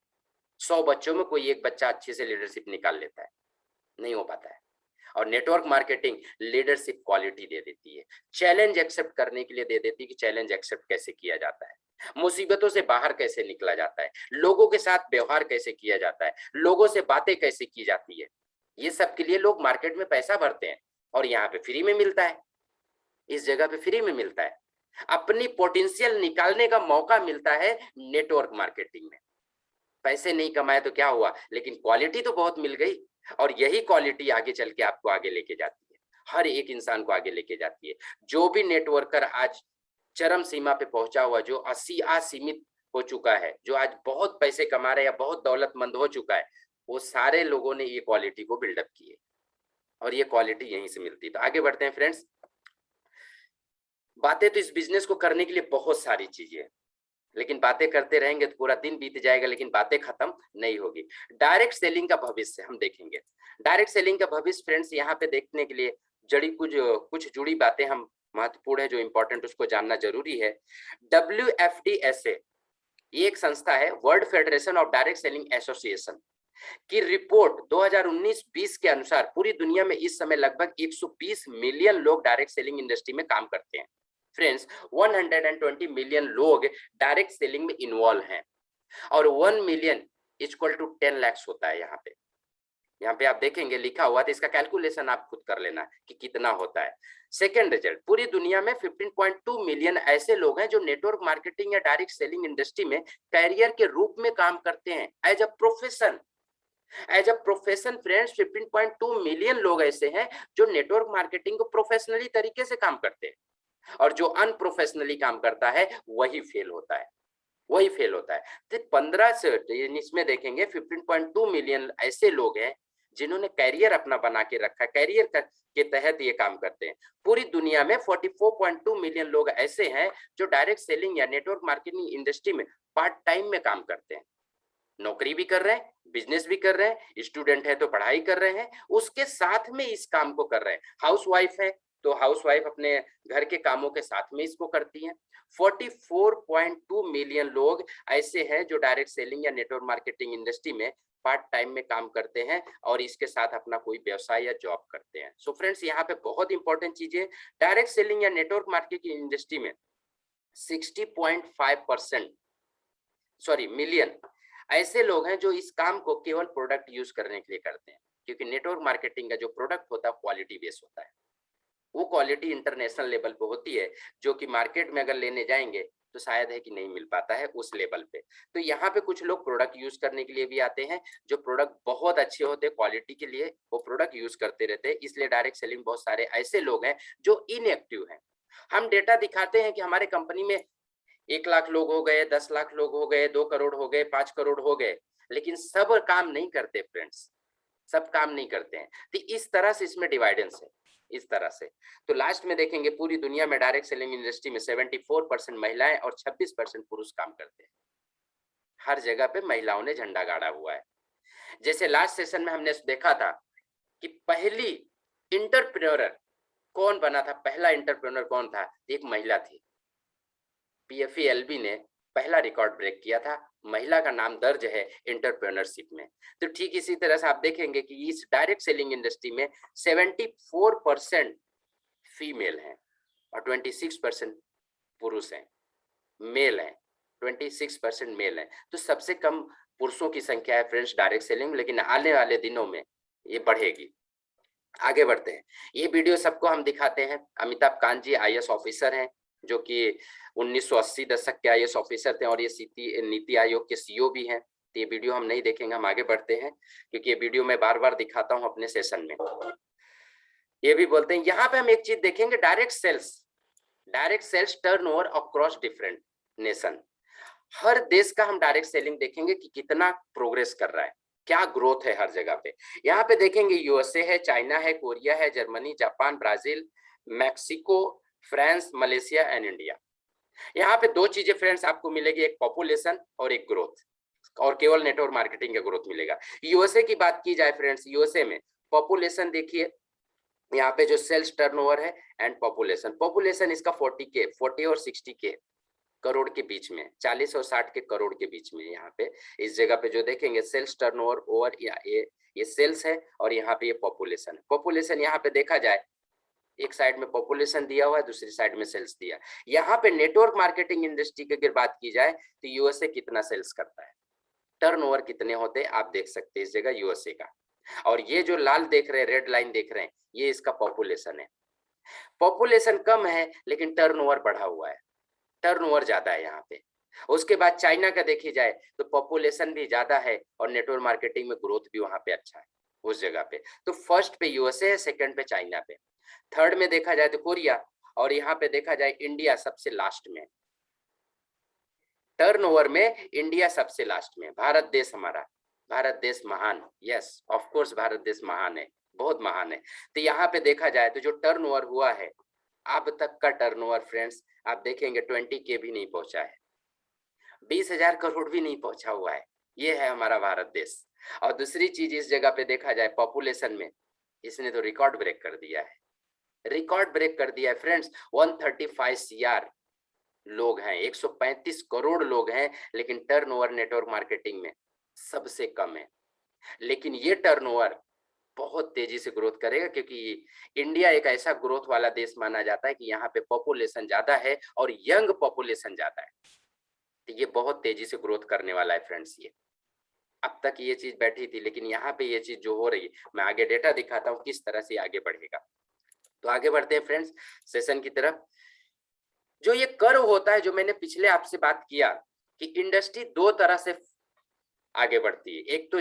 100 बच्चों में कोई एक बच्चा अच्छे से लीडरशिप निकाल लेता है, नहीं हो पाता है। और नेटवर्क मार्केटिंग लीडरशिप क्वालिटी दे देती है, चैलेंज एक्सेप्ट करने के लिए दे देती है कि चैलेंज एक्सेप्ट कैसे किया जाता है, मुसीबतों से बाहर कैसे निकला जाता है, लोगों के साथ व्यवहार कैसे किया जाता है, लोगों से बातें कैसे की जाती है। ये सब के लिए लोग मार्केट में पैसा भरते हैं और यहाँ पे फ्री में मिलता है, इस जगह पे फ्री में मिलता है। अपनी पोटेंशियल निकालने का मौका मिलता है नेटवर्क मार्केटिंग में। पैसे नहीं कमाए तो क्या हुआ, लेकिन क्वालिटी तो बहुत मिल गई, और यही क्वालिटी आगे चल के आपको आगे लेके जाती है, हर एक इंसान को आगे लेके जाती है। जो भी नेटवर्कर आज चरम सीमा पे पहुंचा हुआ, जो असीमित हो चुका है, जो आज बहुत पैसे कमा रहे हैं या बहुत दौलतमंद हो चुका है, वो सारे लोगों ने ये क्वालिटी को बिल्डअप की है, और ये क्वालिटी यहीं से मिलती है। तो आगे बढ़ते हैं फ्रेंड्स। बातें तो इस बिजनेस को करने के लिए बहुत सारी चीजें हैं, लेकिन बातें करते रहेंगे तो पूरा दिन बीत जाएगा, लेकिन बातें खत्म नहीं होगी। डायरेक्ट सेलिंग का भविष्य हम देखेंगे। डायरेक्ट सेलिंग का भविष्य फ्रेंड्स यहाँ पे देखने के लिए जड़ी कुछ कुछ जुड़ी बातें हम महत्वपूर्ण है, जो इंपॉर्टेंट उसको जानना जरूरी है। WFDSA ये एक संस्था है, world federation of direct selling association की रिपोर्ट 2019-20 के अनुसार पूरी दुनिया में इस समय लगभग 120 मिलियन लोग डायरेक्ट सेलिंग इंडस्ट्री में काम करते हैं। फ्रेंड्स, 120 मिलियन लोग डायरेक्ट सेलिंग में इन्वॉल्व हैं, और 1 मिलियन इक्वल टू 10 लाख होता है। यहाँ पे आप देखेंगे लिखा हुआ, तो इसका कैलकुलेशन आप खुद कर लेना कि कितना होता है। सेकेंड रिजल्ट, पूरी दुनिया में 15.2 मिलियन ऐसे लोग हैं जो नेटवर्क मार्केटिंग या डायरेक्ट सेलिंग इंडस्ट्री में कैरियर के रूप में काम करते हैं, as a profession. As a profession friends, 15.2 million लोग ऐसे हैं जो नेटवर्क मार्केटिंग को प्रोफेशनली तरीके से काम करते हैं, और जो अनप्रोफेशनली काम करता है वही फेल होता है, वही फेल होता है। तो 15 से इसमें देखेंगे 15.2 मिलियन ऐसे लोग हैं जिन्होंने कैरियर अपना बना के रखा है, कैरियर के तहत ये काम करते हैं। पूरी दुनिया में 44.2 मिलियन लोग ऐसे हैं जो डायरेक्ट सेलिंग या नेटवर्क मार्केटिंग इंडस्ट्री में पार्ट टाइम में काम करते हैं, नौकरी भी कर रहे हैं, बिजनेस भी कर रहे हैं, स्टूडेंट है तो पढ़ाई कर रहे हैं, उसके साथ में इस काम को कर रहे हैं। हाउस वाइफ है तो हाउस वाइफ अपने घर के कामों के साथ में इसको करती हैं। 44.2 मिलियन लोग ऐसे हैं जो डायरेक्ट सेलिंग या नेटवर्क मार्केटिंग इंडस्ट्री में पार्ट टाइम में काम करते हैं, और इसके साथ अपना कोई व्यवसाय या जॉब करते हैं। सो फ्रेंड्स, यहाँ पे बहुत इंपॉर्टेंट चीजें, डायरेक्ट सेलिंग या नेटवर्क मार्केटिंग इंडस्ट्री में 60.5% मिलियन ऐसे लोग हैं जो इस काम को केवल प्रोडक्ट यूज करने के लिए करते हैं, क्योंकि नेटवर्क मार्केटिंग का जो प्रोडक्ट होता है क्वालिटी बेस होता है। वो क्वालिटी इंटरनेशनल लेवल पे होती है, जो कि मार्केट में अगर लेने जाएंगे तो शायद है कि नहीं मिल पाता है उस लेवल पे। तो यहाँ पे कुछ लोग प्रोडक्ट यूज करने के लिए भी आते हैं, जो प्रोडक्ट बहुत अच्छे होते हैं क्वालिटी के लिए, वो प्रोडक्ट यूज करते रहते हैं। इसलिए डायरेक्ट सेलिंग बहुत सारे ऐसे लोग हैं जो इनएक्टिव हैं। हम डेटा दिखाते हैं कि हमारे कंपनी में 1 लाख लोग हो गए, 10 लाख लोग हो गए, 2 करोड़ हो गए, 5 करोड़ हो गए, लेकिन सब काम नहीं करते फ्रेंड्स, सब काम नहीं करते हैं। तो इस तरह से इसमें डिवाइडेंस है, इस तरह से। तो लास्ट में देखेंगे पूरी दुनिया में डायरेक्ट सेलिंग इंडस्ट्री में 74% महिलाएं और 26% पुरुष काम करते हैं। हर जगह पे महिलाओं ने झंडा गाड़ा हुआ है। जैसे लास्ट सेशन में हमने देखा था कि पहली इंटरप्रेन्योर कौन बना था, पहला इंटरप्रेन्योर कौन था, एक महिला थी। PFELB ने पहला रिकॉर्ड ब्रेक किया था, महिला का नाम दर्ज है एंटरप्रेन्योरशिप में। तो ठीक इसी तरह से आप देखेंगे कि इस डायरेक्ट सेलिंग इंडस्ट्री में 74% फीमेल हैं और 26% पुरुष हैं, मेल हैं, 26% मेल हैं। तो सबसे कम पुरुषों की संख्या है फ्रेंड्स डायरेक्ट सेलिंग में, लेकिन आने वाले दिनों में ये बढ़ेगी। आगे बढ़ते हैं। ये वीडियो सबको हम दिखाते हैं। अमिताभ कांत जी IAS ऑफिसर हैं, जो कि 1980 दशक के IAS ऑफिसर थे और ये नीति आयोग के CEO भी हैं। तो ये वीडियो हम नहीं देखेंगे, हम आगे बढ़ते हैं, क्योंकि ये वीडियो मैं बार बार दिखाता हूं अपने सेशन में। ये भी बोलते हैं, यहाँ पे हम एक चीज देखेंगे, direct sales turnover across different nation. हर देश का हम डायरेक्ट सेलिंग देखेंगे कि कितना प्रोग्रेस कर रहा है, क्या ग्रोथ है हर जगह पे। यहाँ पे देखेंगे USA है, चाइना है, कोरिया है, Germany, Japan, Brazil, Mexico, France, Malaysia and India. यहाँ पे दो चीजें फ्रेंड्स आपको मिलेगी, एक पॉपुलेशन और एक ग्रोथ, और केवल नेटवर्क मार्केटिंग का ग्रोथ मिलेगा। USA की बात की जाए फ्रेंड्स, USA में पॉपुलेशन देखिए, यहाँ पे जो सेल्स टर्नओवर है एंड पॉपुलेशन इसका 40 और 60 करोड़ के बीच में, 40 और 60 के करोड़ के बीच में। यहाँ पे इस जगह पे जो देखेंगे सेल्स टर्नओवर ओवर, ये सेल्स है और यहाँ पे ये पॉपुलेशन यहाँ पे देखा जाए, एक साइड में पॉपुलेशन दिया हुआ है, दूसरी साइड में सेल्स दिया। यहाँ पे नेटवर्क मार्केटिंग इंडस्ट्री की अगर बात की जाए तो USA कितना सेल्स करता है, टर्नओवर कितने होते हैं आप देख सकते हैं इस जगह USA का। और ये जो लाल देख रहे हैं, रेड लाइन देख रहे हैं, ये इसका पॉपुलेशन है। पॉपुलेशन कम है लेकिन टर्नओवर बढ़ा हुआ है, टर्नओवर ज्यादा है यहाँ पे। उसके बाद चाइना का देखी जाए तो पॉपुलेशन भी ज्यादा है और नेटवर्क मार्केटिंग में ग्रोथ भी वहां पे अच्छा है उस जगह पे। तो फर्स्ट पे USA है, सेकंड पे चाइना पे, थर्ड में देखा जाए तो कोरिया, और यहाँ पे देखा जाए इंडिया सबसे लास्ट में। टर्नओवर में इंडिया सबसे लास्ट में। भारत देश हमारा, भारत देश महान, यस ऑफ कोर्स भारत देश महान है, बहुत महान है। तो यहाँ पे देखा जाए तो जो टर्नओवर हुआ है अब तक का टर्नओवर फ्रेंड्स आप देखेंगे 20K भी नहीं पहुंचा है, 20,000 करोड़ भी नहीं पहुंचा हुआ है। ये है हमारा भारत देश। और दूसरी चीज इस जगह पे देखा जाए पॉपुलेशन में, इसने तो रिकॉर्ड ब्रेक कर दिया है, रिकॉर्ड ब्रेक कर दिया है फ्रेंड्स। 135 CR लोग हैं, 135 करोड़ लोग हैं, लेकिन टर्नओवर नेटवर्क मार्केटिंग में सबसे कम है। लेकिन ये टर्नओवर बहुत तेजी से ग्रोथ करेगा, क्योंकि इंडिया एक ऐसा ग्रोथ वाला देश माना जाता है कि यहाँ पे पॉपुलेशन ज्यादा है और यंग पॉपुलेशन ज्यादा है। तो ये बहुत तेजी से ग्रोथ करने वाला है फ्रेंड्स। ये अब तक ये चीज बैठी थी, लेकिन यहाँ पे ये चीज जो हो रही है, मैं आगे डेटा दिखाता हूँ किस तरह से आगे बढ़ेगा। तो आगे बढ़ते हैं फ्रेंड्स सेशन की तरफ। जो ये कर्व होता है, जो मैंने पिछले आपसे बात किया कि इंडस्ट्री दो तरह से आगे बढ़ती है, एक तो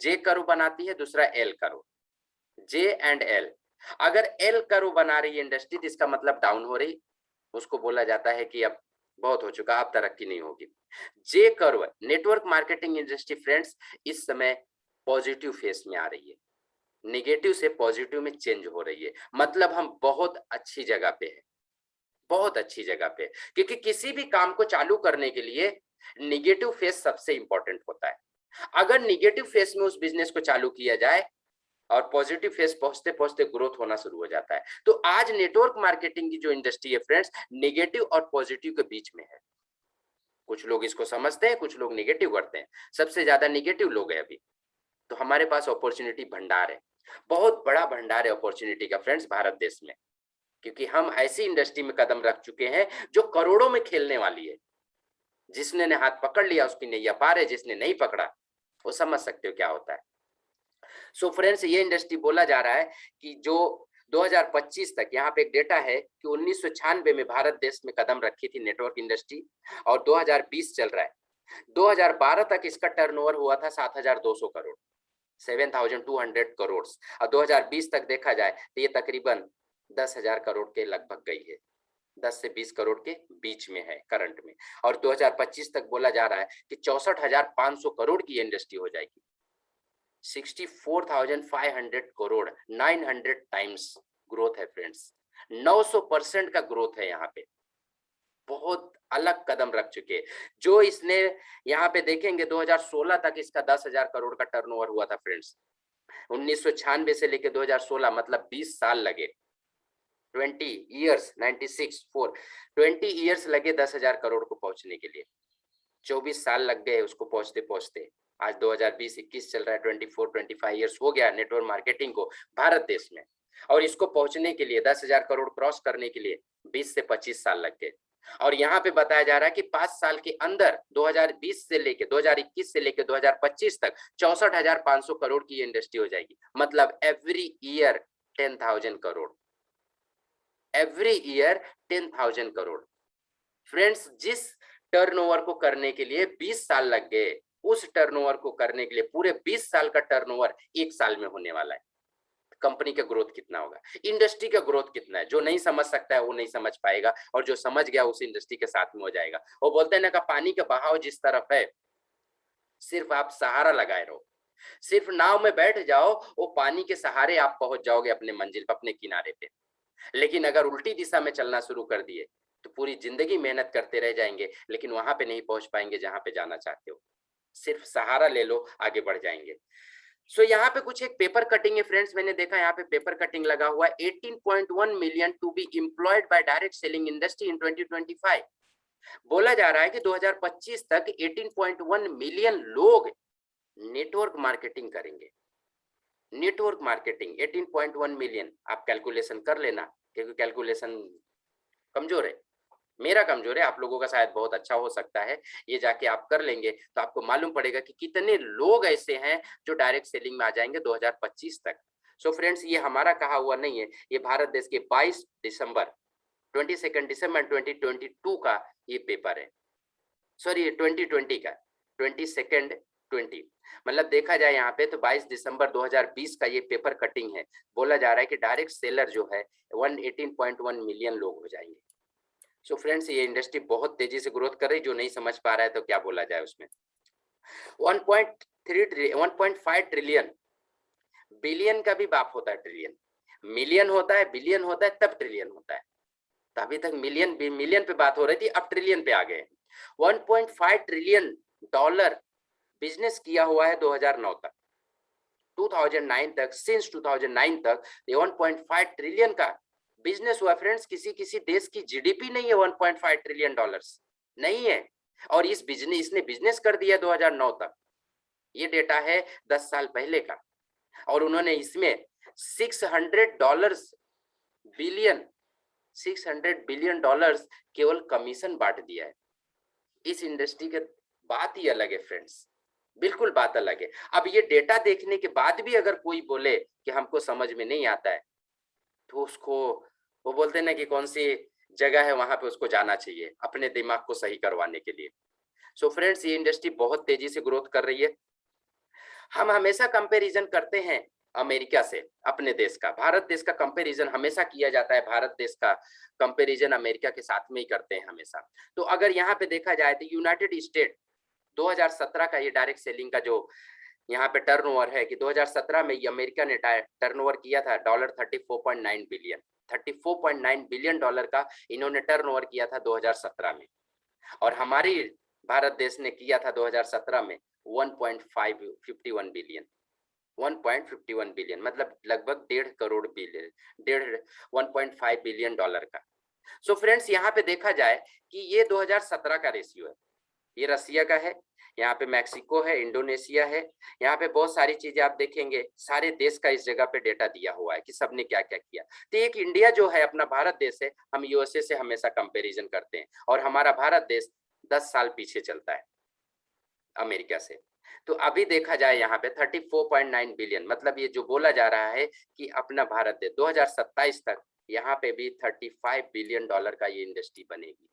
J कर्व बनाती है, दूसरा L curve, J and L। अगर L कर्व बना रही है इंडस्ट्री तो इसका मतलब डाउन हो रही, उसको बोला जाता है कि अब बहुत हो चुका, अब तरक्की नहीं होगी। J curve network marketing industry friends इस समय पॉजिटिव फेस में आ रही है, निगेटिव से पॉजिटिव में चेंज हो रही है, मतलब हम बहुत अच्छी जगह पे है, बहुत अच्छी जगह पे। क्योंकि किसी भी काम को चालू करने के लिए निगेटिव फेस सबसे इंपॉर्टेंट होता है। अगर निगेटिव फेस में उस बिजनेस को चालू किया जाए और पॉजिटिव फेस पहुंचते पहुंचते ग्रोथ होना शुरू हो जाता है। तो आज नेटवर्क मार्केटिंग की जो इंडस्ट्री है फ्रेंड्स, नेगेटिव और पॉजिटिव के बीच में है। कुछ लोग इसको समझते हैं, कुछ लोग निगेटिव करते हैं, सबसे ज्यादा निगेटिव लोग हैं अभी। तो हमारे पास अपॉर्चुनिटी भंडार है, बहुत बड़ा भंडार है अपॉर्चुनिटी का फ्रेंड्स भारत देश में, क्योंकि हम ऐसी इंडस्ट्री में कदम रख चुके हैं जो करोड़ों में खेलने वाली है। जिसने ने हाथ पकड़ लिया उसकी नैया पार है, जिसने नहीं पकड़ा वो समझ सकते हो क्या होता है। सो फ्रेंड्स ये इंडस्ट्री बोला जा रहा है कि जो 2025 तक, यहाँ पे एक डेटा है कि 1996 में भारत देश में कदम रखी थी नेटवर्क इंडस्ट्री और 2020 चल रहा है। 2012 तक इसका टर्नओवर हुआ था 7,200 करोड़, 7,200 करोड़, और 2020 तक देखा जाए तो ये तकरीबन 10,000 करोड़ के लगभग गई है, 10 से 20 करोड़ के बीच में है करंट में। और 2025 तक बोला जा रहा है कि 64,500 करोड़ की इंडस्ट्री हो जाएगी। 64,500 करोड़, 900 टाइम्स ग्रोथ है फ्रेंड्स, 900% का ग्रोथ है यहाँ पे। बहुत अलग कदम रख चुके। जो इसने यहाँ पे देखेंगे 2016 तक इसका 10,000 करोड़ का टर्नओवर हुआ था फ्रेंड्स, 1996 से लेकर 2016 मतलब 20 साल लगे। 20 ईयर्स, 20 ईयर्स लगे 10,000 करोड़ को पहुंचने के लिए। 24 साल लग गए उसको पहुंचते पहुंचते। आज 2020-21 चल रहा है, 24-25 ईयर्स हो गया नेटवर्क मार्केटिंग को भारत देश में। और इसको पहुंचने के लिए 10,000 करोड़ क्रॉस करने के लिए 20 से 25 साल लग गए। और यहाँ पे बताया जा रहा है कि 5 साल के अंदर 2020 से लेके 2021 से लेके 2025 तक 64,500 करोड़ की इंडस्ट्री हो जाएगी। मतलब every year 10,000 crore, every year 10,000 crore. Friends, जिस टर्नओवर को करने के लिए 20 साल लग गए, उस टर्नओवर को करने के लिए पूरे 20 साल का टर्नओवर 1 साल में होने वाला है। कंपनी का ग्रोथ कितना होगा, इंडस्ट्री का ग्रोथ कितना है। जो नहीं समझ सकता है वो नहीं समझ पाएगा, और जो समझ गया उस इंडस्ट्री के साथ में हो जाएगा। वो बोलते हैं ना कि पानी का बहाव जिस तरफ है, सिर्फ आप सहारा लगाए रहो, सिर्फ नाव में बैठ जाओ, वो पानी के सहारे आप पहुंच जाओगे अपने मंजिल पर, अपने किनारे पे। लेकिन अगर उल्टी दिशा में चलना शुरू कर दिए तो पूरी जिंदगी मेहनत करते रह जाएंगे, लेकिन वहां पे नहीं पहुंच पाएंगे जहां पे जाना चाहते हो। सिर्फ सहारा ले लो, आगे बढ़ जाएंगे। सो यहाँ पे कुछ एक पेपर कटिंग है फ्रेंड्स, मैंने देखा यहाँ पे पेपर कटिंग लगा हुआ है। 18.1 million to be employed by direct selling industry in 2025। बोला जा रहा है कि 2025 तक 18.1 मिलियन लोग नेटवर्क मार्केटिंग करेंगे। नेटवर्क मार्केटिंग 18.1 मिलियन, आप कैलकुलेशन कर लेना, क्योंकि कैलकुलेशन कमजोर है, मेरा कमजोर है, आप लोगों का शायद बहुत अच्छा हो सकता है। ये जाके आप कर लेंगे तो आपको मालूम पड़ेगा कि कितने लोग ऐसे हैं जो डायरेक्ट सेलिंग में आ जाएंगे 2025 तक। सो फ्रेंड्स, ये हमारा कहा हुआ नहीं है, ये भारत देश के 22 दिसंबर 22 दिसंबर 2022 का ये पेपर है। सॉरी, 2020 का 22 मतलब देखा जाए यहाँ पे तो 22 दिसंबर 2020 का ये पेपर कटिंग है। बोला जा रहा है कि डायरेक्ट सेलर जो है 18.1 मिलियन लोग हो जाएंगे। सो फ्रेंड्स, ये इंडस्ट्री बहुत तेजी से ग्रोथ कर रही है। जो नहीं समझ पा रहा है तो क्या बोला जाए उसमें। 1.5 ट्रिलियन, बिलियन का भी बाप होता है ट्रिलियन, मिलियन होता है, बिलियन होता है, तब ट्रिलियन होता है। तो अभी तक मिलियन पे बात हो रही थी, अब ट्रिलियन पे आ गए। 1.5 ट्रिलियन डॉलर बिजनेस किया हुआ है 2009 तक, 2009 तक, सिंस 2009 तक ये 1.5 ट्रिलियन का बिजनेस हुआ। फ्रेंड्स, किसी किसी देश की जीडीपी नहीं है 1.5 ट्रिलियन डॉलर्स, नहीं है। और इसने बिजनेस कर दिया 2009 तक। ये डेटा है 10 साल पहले का, और उन्होंने इसमें 600 बिलियन डॉलर्स केवल कमीशन बांट दिया है। इस इंडस्ट्री के बात ही अलग है फ्रेंड्स, बिल्कुल बात अलग है। अब ये डेटा देखने के बाद भी अगर कोई बोले कि हमको समझ में नहीं आता है, तो उसको, वो बोलते हैं ना कि कौन सी जगह है वहां पे उसको जाना चाहिए अपने दिमाग को सही करवाने के लिए। सो फ्रेंड्स, ये इंडस्ट्री बहुत तेजी से ग्रोथ कर रही है। हम हमेशा कंपैरिजन करते हैं अमेरिका से, अपने देश का, भारत देश का कंपैरिजन हमेशा किया जाता है। भारत देश का कंपैरिजन अमेरिका के साथ में ही करते हैं हमेशा। तो अगर यहाँ पे देखा जाए तो यूनाइटेड स्टेट 2017 का ये डायरेक्ट सेलिंग का जो यहाँ पे टर्नओवर है कि 2017 में ये अमेरिका ने टर्नओवर किया था $34.9 बिलियन, $34.9 बिलियन का इन्होंने टर्नओवर किया था 2017 में। और हमारी भारत देश ने किया था 2017 में 1.51 बिलियन, 1.51 बिलियन, मतलब लगभग 1.5 करोड़ बिलियन, 1.5 बिलियन डॉलर का। सो फ्रेंड्स, यहाँ पे देखा जाए कि ये 2017 का रेशियो है। ये रसिया का है, यहाँ पे मैक्सिको है, इंडोनेशिया है, यहाँ पे बहुत सारी चीजें आप देखेंगे, सारे देश का इस जगह पे डेटा दिया हुआ है कि सबने क्या क्या किया। तो एक इंडिया जो है अपना भारत देश है, हम यूएसए से हमेशा कंपैरिजन करते हैं, और हमारा भारत देश 10 साल पीछे चलता है अमेरिका से। तो अभी देखा जाए यहाँ पे 34.9 बिलियन, मतलब ये जो बोला जा रहा है कि अपना भारत देश 2027 तक यहाँ पे भी 35 बिलियन डॉलर का ये इंडस्ट्री बनेगी।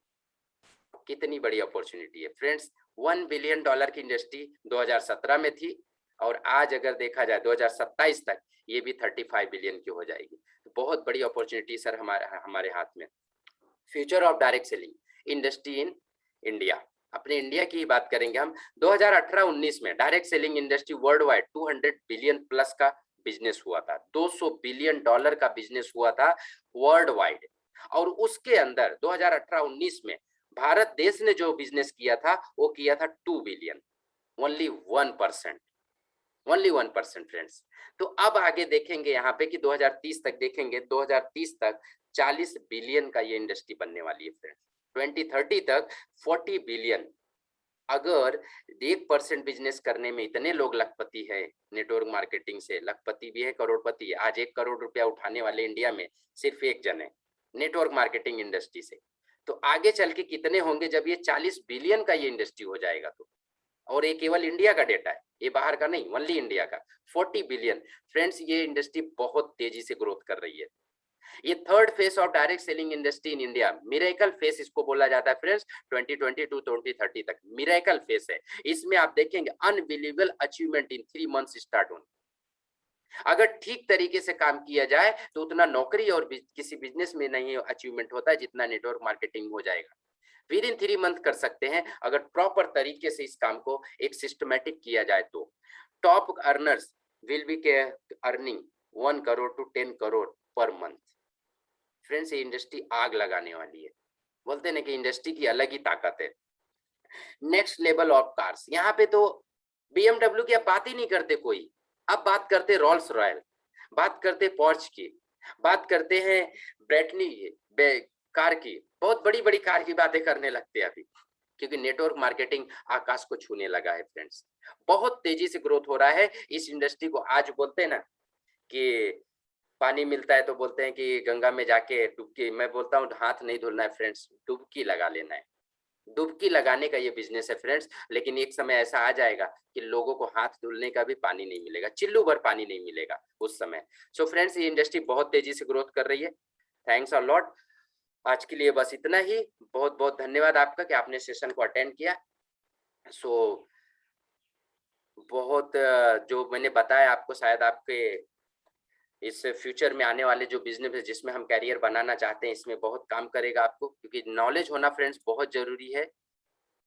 कितनी बड़ी अपॉर्चुनिटी है फ्रेंड्स। 1 बिलियन डॉलर की इंडस्ट्री 2017 में थी, और आज अगर देखा जाए 2027 तक ये भी 35 बिलियन की हो जाएगी। तो बहुत बड़ी अपॉर्चुनिटी सर हमारे हाथ में। Future of direct selling industry in India, अपने इंडिया की ही बात करेंगे हम। 2018-19 में direct selling industry world wide 200 billion plus का बिजनेस हुआ था, 200 बिलियन डॉलर का बिजनेस हुआ था वर्ल्ड वाइड। और उसके अंदर 2018-19 में भारत देश ने जो बिजनेस किया था वो किया था 2 बिलियन, ओनली 1%, ओनली 1% फ्रेंड्स। तो अब आगे देखेंगे यहाँ पे कि 2030 तक देखेंगे, 2030 तक 40 बिलियन का ये इंडस्ट्री बनने वाली है फ्रेंड्स। 2030 तक 40 बिलियन। अगर 1% बिजनेस करने में इतने लोग लखपति है, नेटवर्क मार्केटिंग से लखपति भी है, करोड़पति है। आज 1 करोड़ रुपया उठाने वाले इंडिया में सिर्फ एक जन है नेटवर्क मार्केटिंग इंडस्ट्री से। तो आगे चल के कितने होंगे जब ये 40 बिलियन का ये इंडस्ट्री हो जाएगा तो। और ये केवल इंडिया का डेटा है, ये बाहर का नहीं, ओनली इंडिया का 40 बिलियन। फ्रेंड्स ये इंडस्ट्री बहुत तेजी से ग्रोथ कर रही है। ये third phase of direct selling industry in India, miracle face इसको बोला जाता है फ्रेंड्स। 2020 टू 2030 तक मिरेकल फेस है। इसमें आप देखेंगे unbelievable achievement in 3 months start होंगे। अगर ठीक तरीके से काम किया जाए तो उतना नौकरी और किसी बिजनेस में नहीं अचीवमेंट होता है जितना नेटवर्क मार्केटिंग हो जाएगा। विद इन 3 मंथ कर सकते हैं अगर प्रॉपर तरीके से इस काम को एक सिस्टमेटिक किया जाए तो। Top earners will be earning 1 crore to 10 crore per month. Friends ये इंडस्ट्री आग लगाने वाली है। बोलते हैं कि इंडस्ट्री की अलग ही ताकत है। नेक्स्ट लेवल ऑफ कार्स, यहाँ पे तो BMW की अब बात ही नहीं करते कोई। अब बात करते रोल्स रॉयल, बात करते पोर्च की, बात करते हैं ब्रेटनी कार की। बहुत बड़ी बड़ी कार की बातें करने लगते हैं अभी, क्योंकि नेटवर्क मार्केटिंग आकाश को छूने लगा है फ्रेंड्स। बहुत तेजी से ग्रोथ हो रहा है इस इंडस्ट्री को। आज बोलते हैं ना कि पानी मिलता है तो बोलते हैं कि गंगा में जाके डुबकी, मैं बोलता हूँ हाथ नहीं धुलना है फ्रेंड्स, डुबकी लगा लेना है। डुबकी लगाने का ये बिजनेस है फ्रेंड्स। लेकिन एक समय ऐसा आ जाएगा कि लोगों को हाथ धुलने का भी पानी नहीं मिलेगा, चिल्लू भर पानी नहीं मिलेगा उस समय। सो फ्रेंड्स ये इंडस्ट्री बहुत तेजी से ग्रोथ कर रही है। Thanks a lot. आज के लिए बस इतना ही। बहुत बहुत धन्यवाद आपका कि आपने सेशन को अटेंड किया। सो बहुत जो मैंने बताया आपको शायद आपके इस फ्यूचर में आने वाले जो बिजनेस है जिसमें हम कैरियर बनाना चाहते हैं इसमें बहुत काम करेगा आपको, क्योंकि नॉलेज होना फ्रेंड्स बहुत जरूरी है।